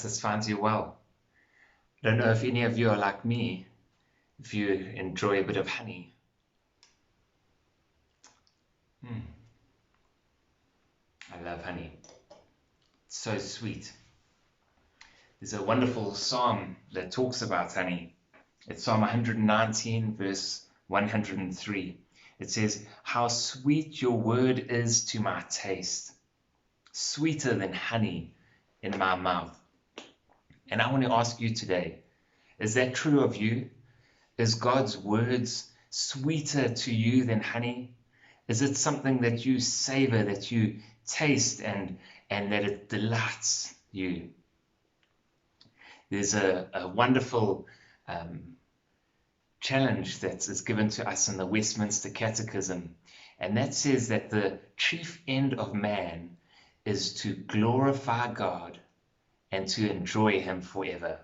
trust this finds you well. I don't know if any of you are like me, if you enjoy a bit of honey. I love honey. It's so sweet. There's a wonderful psalm that talks about honey. It's Psalm 119, verse 103. It says, "How sweet your word is to my taste, sweeter than honey in my mouth." And I want to ask you today, is that true of you? Is God's words sweeter to you than honey? Is it something that you savor, that you taste, and that it delights you? There's a wonderful challenge that is given to us in the Westminster Catechism, and that says that the chief end of man is to glorify God and to enjoy Him forever.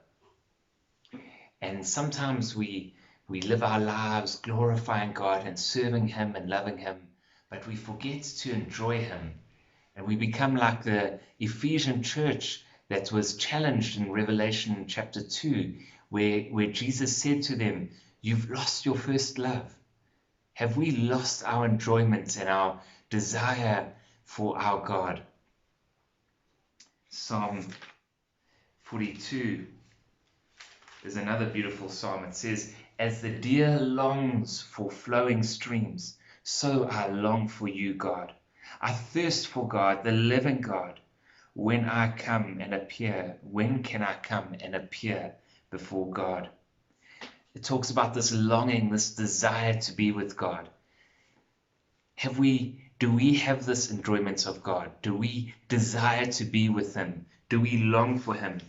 And sometimes we live our lives glorifying God and serving Him and loving Him, but we forget to enjoy Him. And we become like the Ephesian church that was challenged in Revelation chapter 2, where Jesus said to them, "You've lost your first love." Have we lost our enjoyment and our desire for our God? Psalm 42 is another beautiful psalm. It says, "As the deer longs for flowing streams, so I long for you, God. I thirst for God, the living God. When can I come and appear before God?" It talks about this longing, this desire to be with God. Do we have this enjoyment of God? Do we desire to be with Him? Do we long for Him?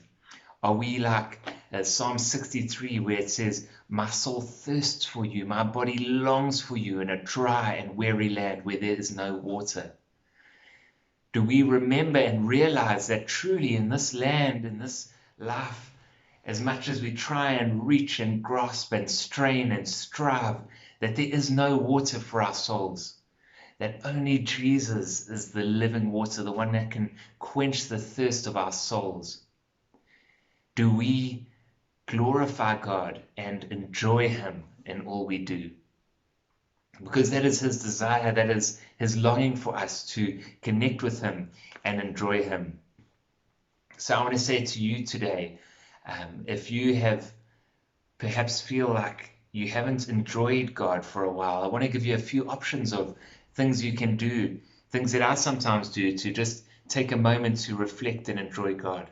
Are we like Psalm 63, where it says, "My soul thirsts for you, my body longs for you in a dry and weary land where there is no water"? Do we remember and realize that truly in this land, in this life, as much as we try and reach and grasp and strain and strive, that there is no water for our souls? That only Jesus is the living water, the one that can quench the thirst of our souls. Do we glorify God and enjoy Him in all we do? Because that is His desire, that is His longing for us to connect with Him and enjoy Him. So I want to say to you today, if you have perhaps feel like you haven't enjoyed God for a while, I want to give you a few options of things you can do, things that I sometimes do to just take a moment to reflect and enjoy God.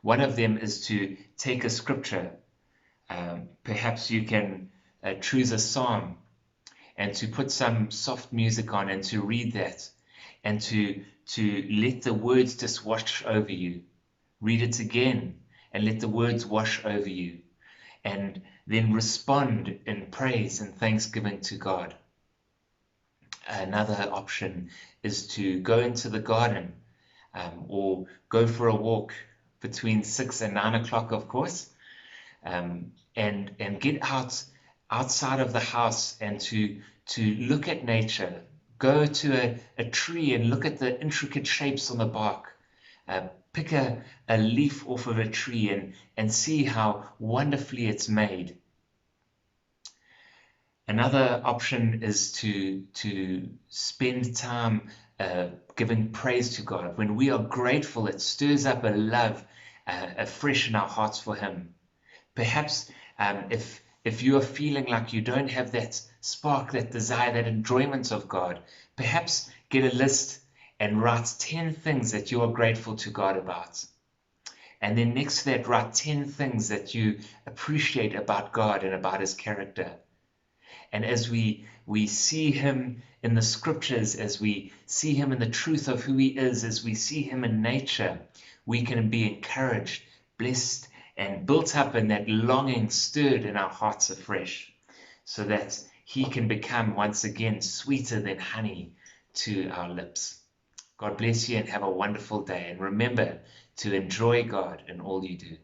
One of them is to take a scripture. Perhaps you can choose a psalm and to put some soft music on and to read that and to let the words just wash over you. Read it again and let the words wash over you, and then respond in praise and thanksgiving to God. Another option is to go into the garden or go for a walk between 6 and 9 o'clock, of course, and get outside of the house and to look at nature. Go to a tree and look at the intricate shapes on the bark. Pick a leaf off of a tree and see how wonderfully it's made. Another option is to spend time giving praise to God. When we are grateful, it stirs up a love afresh in our hearts for Him. Perhaps if you are feeling like you don't have that spark, that desire, that enjoyment of God, perhaps get a list and write 10 things that you are grateful to God about. And then next to that, write 10 things that you appreciate about God and about His character. And as we see Him in the scriptures, as we see Him in the truth of who He is, as we see Him in nature, we can be encouraged, blessed, and built up in that longing stirred in our hearts afresh, so that He can become once again sweeter than honey to our lips. God bless you and have a wonderful day. And remember to enjoy God in all you do.